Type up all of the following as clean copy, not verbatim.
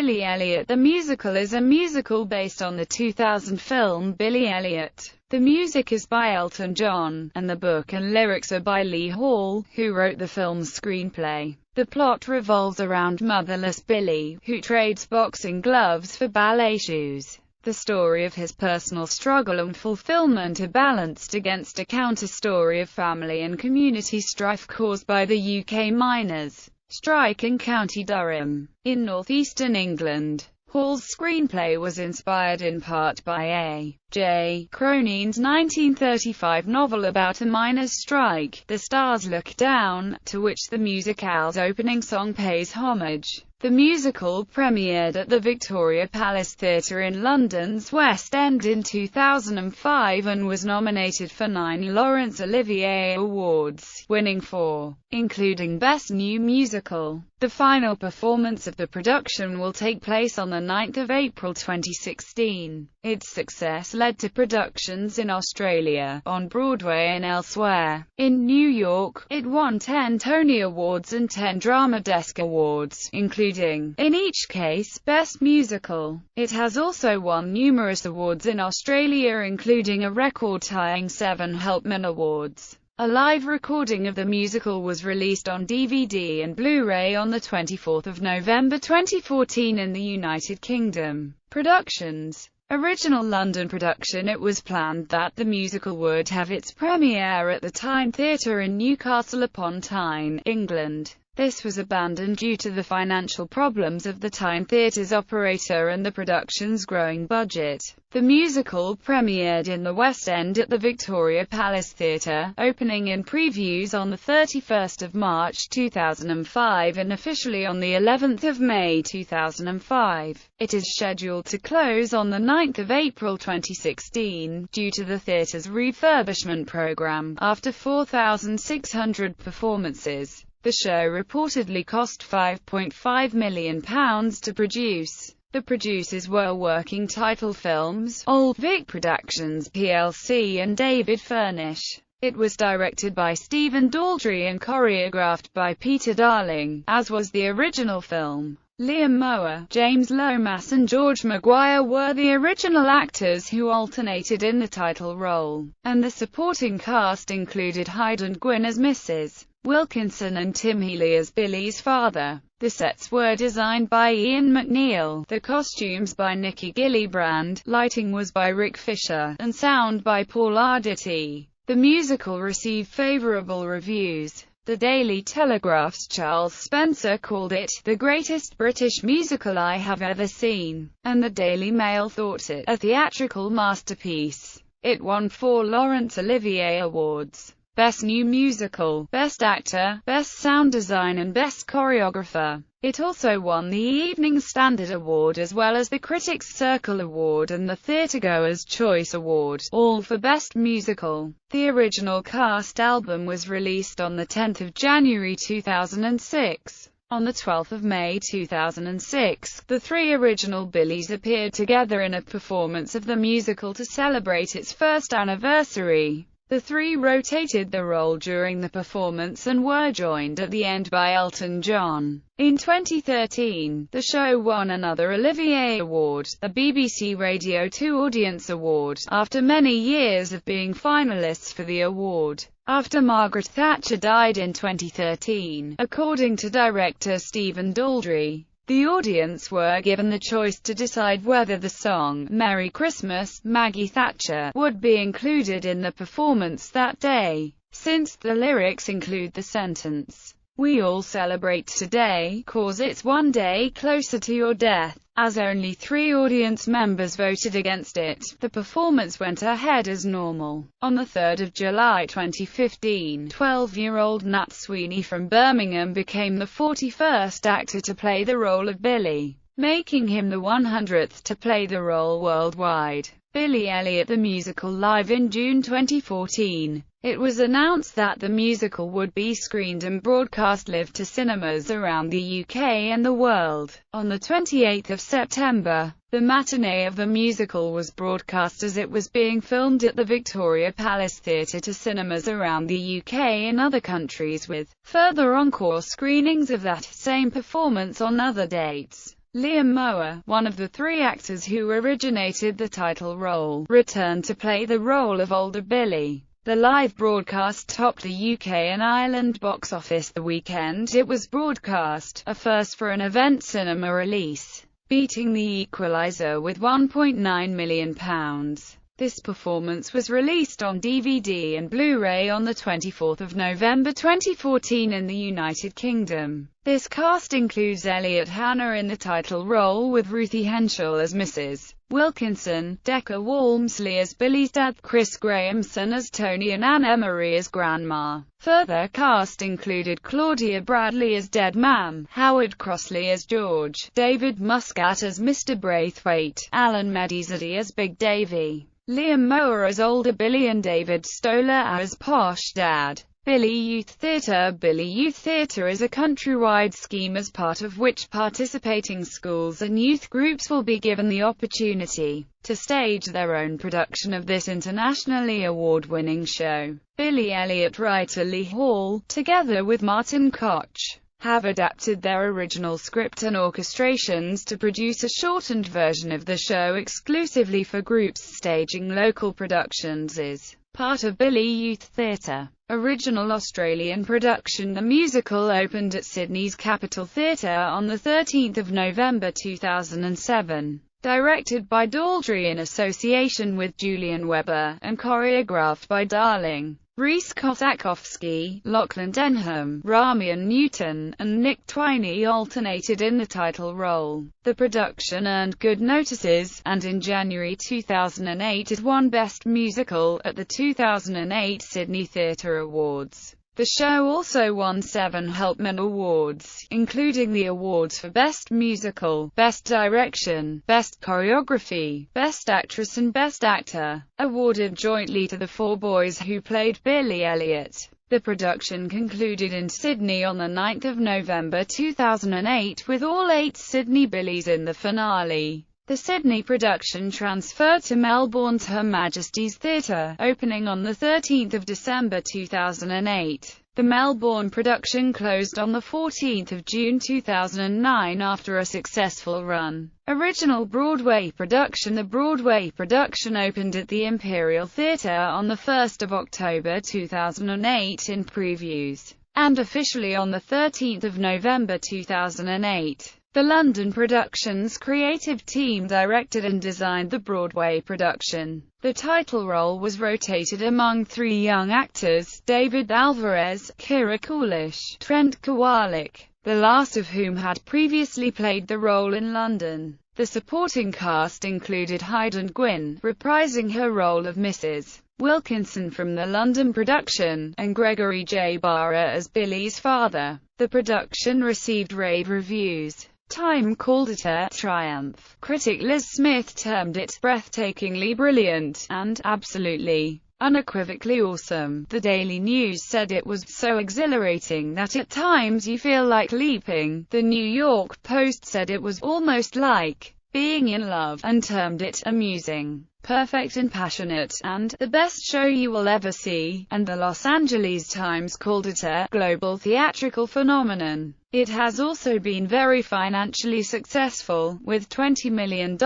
Billy Elliot the Musical is a musical based on the 2000 film Billy Elliot. The music is by Elton John, and the book and lyrics are by Lee Hall, who wrote the film's screenplay. The plot revolves around motherless Billy, who trades boxing gloves for ballet shoes. The story of his personal struggle and fulfillment are balanced against a counter-story of family and community strife caused by the UK miners' strike in County Durham, in northeastern England. Hall's screenplay was inspired in part by A. J. Cronin's 1935 novel about a miners' strike, The Stars Look Down, to which the musical's opening song pays homage. The musical premiered at the Victoria Palace Theatre in London's West End in 2005 and was nominated for 9 Laurence Olivier Awards, winning 4, including Best New Musical. The final performance of the production will take place on the 9th of April 2016. Its success led to productions in Australia, on Broadway and elsewhere. In New York, it won 10 Tony Awards and 10 Drama Desk Awards, including, in each case, Best Musical. It has also won numerous awards in Australia, including a record-tying 7 Helpman Awards. A live recording of the musical was released on DVD and Blu-ray on 24 November 2014 in the United Kingdom. Productions. Original London production. It was planned that the musical would have its premiere at the Tyne Theatre in Newcastle upon Tyne, England. This was abandoned due to the financial problems of the Tyne Theatre's operator and the production's growing budget. The musical premiered in the West End at the Victoria Palace Theatre, opening in previews on 31 March 2005 and officially on the 11th of May 2005. It is scheduled to close on the 9th of April 2016, due to the theatre's refurbishment program, after 4,600 performances. The show reportedly cost £5.5 million to produce. The producers were Working Title Films, Old Vic Productions plc and David Furnish. It was directed by Stephen Daldry and choreographed by Peter Darling, as was the original film. Liam Moore, James Lomas and George Maguire were the original actors who alternated in the title role, and the supporting cast included Hayden Gwynn as Mrs. Wilkinson and Tim Healy as Billy's father. The sets were designed by Ian McNeil, the costumes by Nikki Gillibrand, lighting was by Rick Fisher, and sound by Paul Arditi. The musical received favourable reviews. The Daily Telegraph's Charles Spencer called it the greatest British musical I have ever seen, and the Daily Mail thought it a theatrical masterpiece. It won 4 Laurence Olivier Awards: Best New Musical, Best Actor, Best Sound Design and Best Choreographer. It also won the Evening Standard Award as well as the Critics' Circle Award and the Theatregoers' Choice Award, all for Best Musical. The original cast album was released on 10 January 2006. On 12 May 2006, the 3 original Billys appeared together in a performance of the musical to celebrate its first anniversary. The 3 rotated the role during the performance and were joined at the end by Elton John. In 2013, the show won another Olivier Award, a BBC Radio 2 Audience Award, after many years of being finalists for the award. After Margaret Thatcher died in 2013, according to director Stephen Daldry, the audience were given the choice to decide whether the song, Merry Christmas, Maggie Thatcher, would be included in the performance that day, since the lyrics include the sentence, "We all celebrate today, 'cause it's one day closer to your death." As only 3 audience members voted against it, the performance went ahead as normal. On 3 July 2015, 12-year-old Nat Sweeney from Birmingham became the 41st actor to play the role of Billy, making him the 100th to play the role worldwide. Billy Elliot the Musical live in June 2014. It was announced that the musical would be screened and broadcast live to cinemas around the UK and the world. On 28 September, the matinee of the musical was broadcast as it was being filmed at the Victoria Palace Theatre to cinemas around the UK and other countries, with further encore screenings of that same performance on other dates. Liam Mower, one of the three actors who originated the title role, returned to play the role of older Billy. The live broadcast topped the UK and Ireland box office the weekend it was broadcast, a first for an event cinema release, beating The Equalizer with £1.9 million. This performance was released on DVD and Blu-ray on 24 November 2014 in the United Kingdom. This cast includes Elliot Hanna in the title role with Ruthie Henschel as Mrs. Wilkinson, Decca Walmsley as Billy's dad, Chris Grahamson as Tony and Anne Emery as Grandma. Further cast included Claudia Bradley as Dead Mam, Howard Crossley as George, David Muscat as Mr. Braithwaite, Alan Medizadi as Big Davy, Liam Mower as older Billy and David Stoller as Posh Dad. Billy Youth Theatre. Billy Youth Theatre is a countrywide scheme as part of which participating schools and youth groups will be given the opportunity to stage their own production of this internationally award-winning show. Billy Elliot writer Lee Hall, together with Martin Koch, have adapted their original script and orchestrations to produce a shortened version of the show exclusively for groups staging local productions is part of Billy Youth Theatre. Original Australian production. The musical opened at Sydney's Capitol Theatre on 13 November 2007. Directed by Daldry in association with Julian Weber, and choreographed by Darling, Rhys Kosakovsky, Lachlan Denham, Ramian Newton, and Nick Twiney alternated in the title role. The production earned good notices, and in January 2008 it won Best Musical at the 2008 Sydney Theatre Awards. The show also won 7 Helpman Awards, including the awards for Best Musical, Best Direction, Best Choreography, Best Actress and Best Actor, awarded jointly to the 4 boys who played Billy Elliot. The production concluded in Sydney on 9 November 2008 with all 8 Sydney Billies in the finale. The Sydney production transferred to Melbourne's Her Majesty's Theatre, opening on 13 December 2008. The Melbourne production closed on 14 June 2009 after a successful run. Original Broadway production. The Broadway production opened at the Imperial Theatre on 1 October 2008 in previews, and officially on 13 November 2008. The London Productions creative team directed and designed the Broadway production. The title role was rotated among 3 young actors, David Alvarez, Kira Coolish, Trent Kowalik, the last of whom had previously played the role in London. The supporting cast included Hayden Gwynn, reprising her role of Mrs. Wilkinson from the London production, and Gregory J. Barra as Billy's father. The production received rave reviews. Time called it a triumph. Critic Liz Smith termed it breathtakingly brilliant, and absolutely, unequivocally awesome. The Daily News said it was so exhilarating that at times you feel like leaping. The New York Post said it was almost like being in love, and termed it amusing, perfect and passionate, and the best show you will ever see, and the Los Angeles Times called it a global theatrical phenomenon. It has also been very financially successful, with $20 million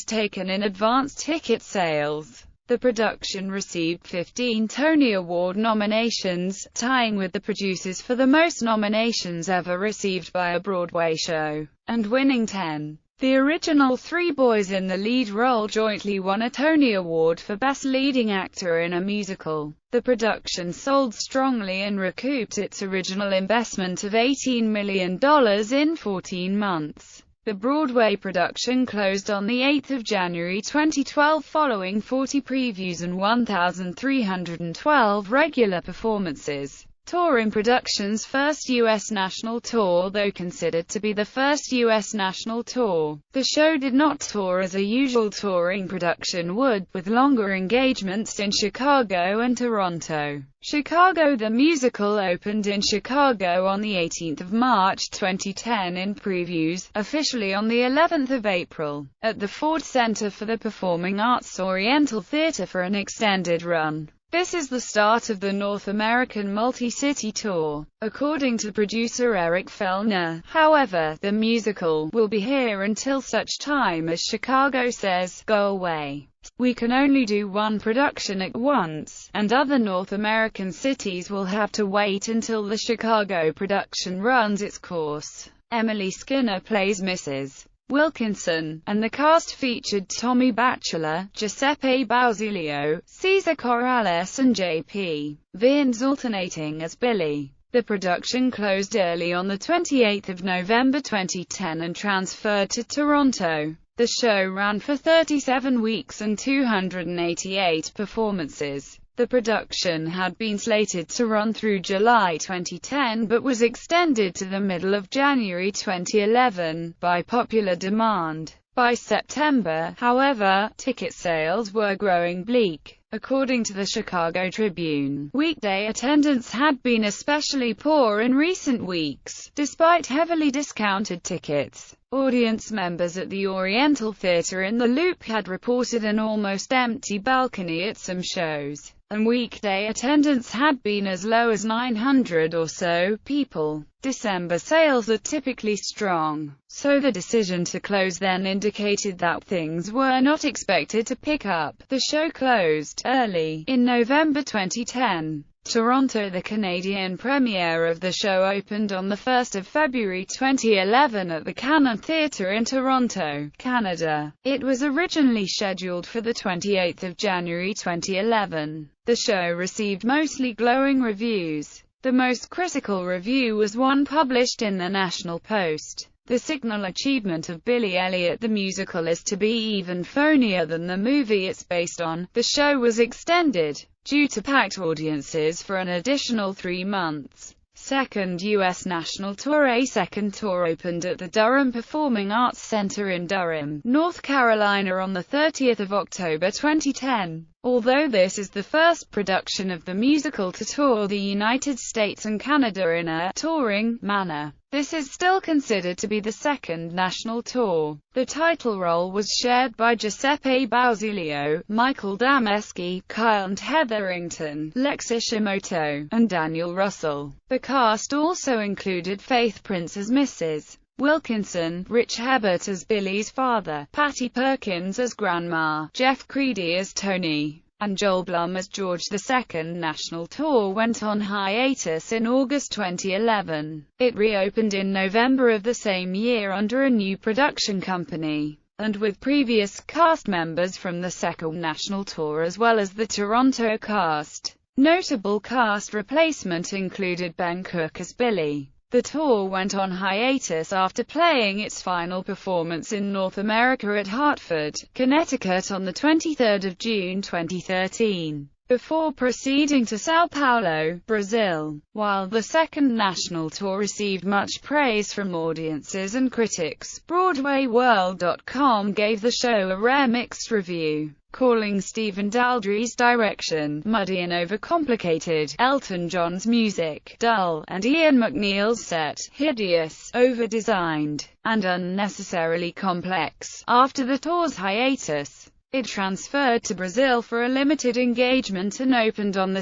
taken in advance ticket sales. The production received 15 Tony Award nominations, tying with the producers for the most nominations ever received by a Broadway show, and winning 10. The original 3 boys in the lead role jointly won a Tony Award for Best Leading Actor in a Musical. The production sold strongly and recouped its original investment of $18 million in 14 months. The Broadway production closed on 8 January 2012 following 40 previews and 1,312 regular performances. Touring Productions' first U.S. national tour. Though considered to be the first U.S. national tour, the show did not tour as a usual touring production would, with longer engagements in Chicago and Toronto. Chicago. The musical opened in Chicago on 18 March 2010 in previews, officially on 11 April, at the Ford Center for the Performing Arts Oriental Theater for an extended run. This is the start of the North American multi-city tour. According to producer Eric Fellner, however, the musical will be here until such time as Chicago says, "Go away. We can only do one production at once, and other North American cities will have to wait until the Chicago production runs its course." Emily Skinner plays Mrs. Wilkinson, and the cast featured Tommy Batchelor, Giuseppe Basilio, Cesar Corrales and J.P. Vins alternating as Billy. The production closed early on 28 November 2010 and transferred to Toronto. The show ran for 37 weeks and 288 performances. The production had been slated to run through July 2010 but was extended to the middle of January 2011, by popular demand. By September, however, ticket sales were growing bleak. According to the Chicago Tribune, weekday attendance had been especially poor in recent weeks, despite heavily discounted tickets. Audience members at the Oriental Theatre in the Loop had reported an almost empty balcony at some shows, and weekday attendance had been as low as 900 or so people. December sales are typically strong, so the decision to close then indicated that things were not expected to pick up. The show closed early in November 2010. Toronto. The Canadian premiere of the show opened on 1 February 2011 at the Cannon Theatre in Toronto, Canada. It was originally scheduled for 28 January 2011. The show received mostly glowing reviews. The most critical review was one published in the National Post. The signal achievement of Billy Elliot the musical is to be even phonier than the movie it's based on. The show was extended, due to packed audiences, for an additional 3 months. Second U.S. National Tour. A second tour opened at the Durham Performing Arts Center in Durham, North Carolina on 30 October 2010. Although this is the first production of the musical to tour the United States and Canada in a touring manner, this is still considered to be the second national tour. The title role was shared by Giuseppe Basilio, Michael Dameski, Kyle and Hetherington, Lex Ishimoto, and Daniel Russell. The cast also included Faith Prince as Mrs. Wilkinson, Rich Hebert as Billy's father, Patty Perkins as Grandma, Jeff Creedy as Tony, and Joel Blum as George. The second national tour went on hiatus in August 2011. It reopened in November of the same year under a new production company, and with previous cast members from the second national tour as well as the Toronto cast. Notable cast replacement included Ben Cook as Billy. The tour went on hiatus after playing its final performance in North America at Hartford, Connecticut on 23 June 2013, before proceeding to São Paulo, Brazil. While the second national tour received much praise from audiences and critics, BroadwayWorld.com gave the show a rare mixed review, calling Stephen Daldry's direction muddy and overcomplicated, Elton John's music dull, and Ian McNeil's set hideous, overdesigned, and unnecessarily complex. After the tour's hiatus, it transferred to Brazil for a limited engagement and opened on 2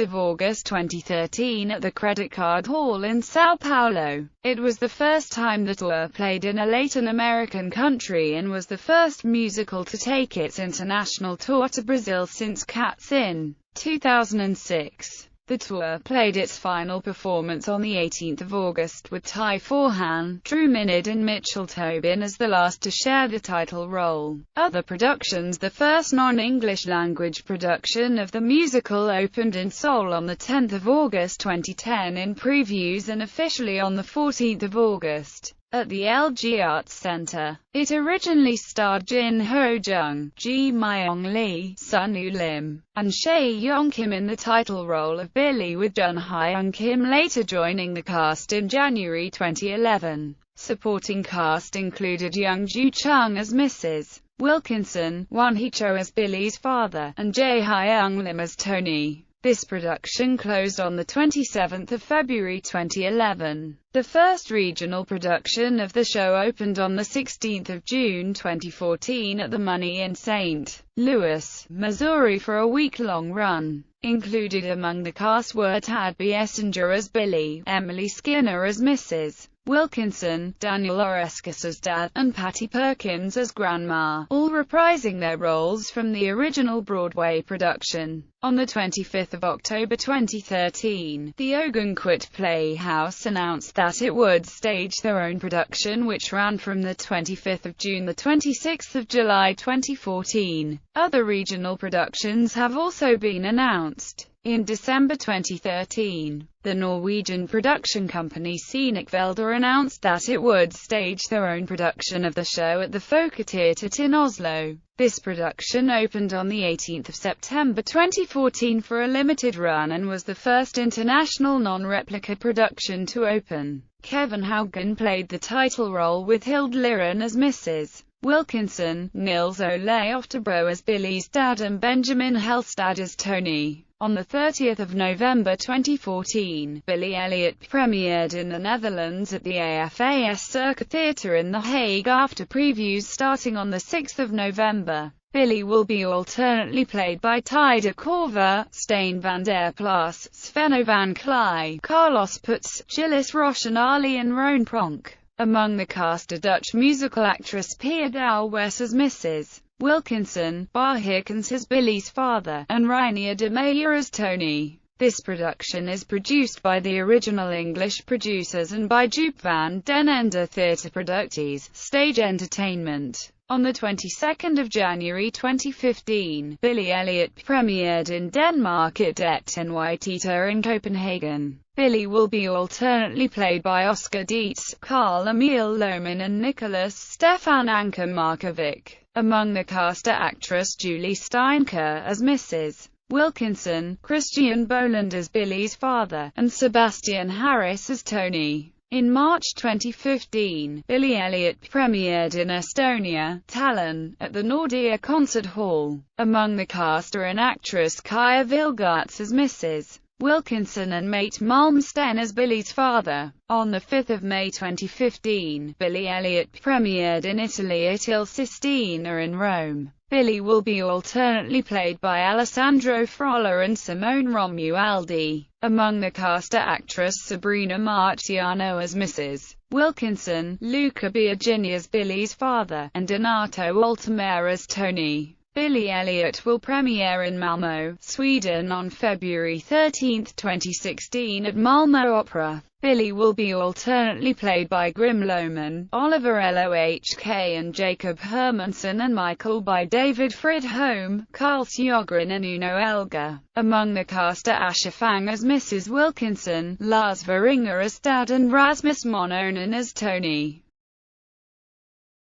August 2013 at the Credit Card Hall in São Paulo. It was the first time the tour played in a Latin American country and was the first musical to take its international tour to Brazil since Cats in 2006. The tour played its final performance on 18 August with Ty Forhan, Drew Minard and Mitchell Tobin as the last to share the title role. Other productions. The first non-English language production of the musical opened in Seoul on 10 August 2010 in previews and officially on 14 August. At the LG Arts Center. It originally starred Jin Ho Jung, Ji Myung Lee, Sun-woo Lim, and Chae Yong Kim in the title role of Billy, with Jun Hyung Kim later joining the cast in January 2011. Supporting cast included Young Ju Chung as Mrs. Wilkinson, Won Hee Cho as Billy's father, and Jae Hyung Lim as Tony. This production closed on 27 February 2011. The first regional production of the show opened on 16 June 2014 at the Money in St. Louis, Missouri for a week-long run. Included among the cast were Tad Biesinger as Billy, Emily Skinner as Mrs. Wilkinson, Daniel Oreskes as Dad, and Patty Perkins as Grandma, all reprising their roles from the original Broadway production. On 25 October 2013, the Ogunquit Playhouse announced that it would stage their own production, which ran from 25 June to 26 July 2014. Other regional productions have also been announced. In December 2013, the Norwegian production company Scenic Velder announced that it would stage their own production of the show at the Folketeatret in Oslo. This production opened on 18 September 2014 for a limited run and was the first international non-replica production to open. Kevin Haugen played the title role with Hilde Liren as Mrs. Wilkinson, Nils Ole Oftebro as Billy's dad, and Benjamin Helstad as Tony. On 30 November 2014, Billy Elliot premiered in the Netherlands at the AFAS Circus Theatre in The Hague after previews starting on 6 November. Billy will be alternately played by Tyde Korver, Stijn van der Plas, Svenno van Klei, Carlos Puts, Gilles Roche and Arlene Roan Pronk. Among the cast are Dutch musical actress Pia Douwes as Mrs. Wilkinson, Bar Hirkens as Billy's father, and Reinier de Meyer as Tony. This production is produced by the original English producers and by Joop van den Ende Theatre Producties, Stage Entertainment. On the 22nd of January 2015, Billy Elliot premiered in Denmark at Det NY Theater in Copenhagen. Billy will be alternately played by Oscar Dietz, Carl Emil Lohman and Nicholas Stefan Anker Markovic. Among the cast are actress Julie Steinker as Mrs. Wilkinson, Christian Boland as Billy's father, and Sebastian Harris as Tony. In March 2015, Billy Elliot premiered in Estonia, Tallinn, at the Nordea Concert Hall. Among the cast are an actress Kaja Vilgaerts as Mrs. Wilkinson and Mate Malmsten as Billy's father. On 5 May 2015, Billy Elliot premiered in Italy at Il Sistina in Rome. Billy will be alternately played by Alessandro Frolla and Simone Romualdi. Among the cast are actress Sabrina Marciano as Mrs. Wilkinson, Luca Biagini as Billy's father, and Donato Altamare as Tony. Billy Elliot will premiere in Malmö, Sweden on February 13, 2016 at Malmö Opera. Billy will be alternately played by Grim Lohman, Oliver Lohk and Jacob Hermansson, and Michael by David Fridholm, Carl Sjögren and Uno Elga. Among the cast are Asha Fang as Mrs. Wilkinson, Lars Veringer as Dad and Rasmus Mononen as Tony.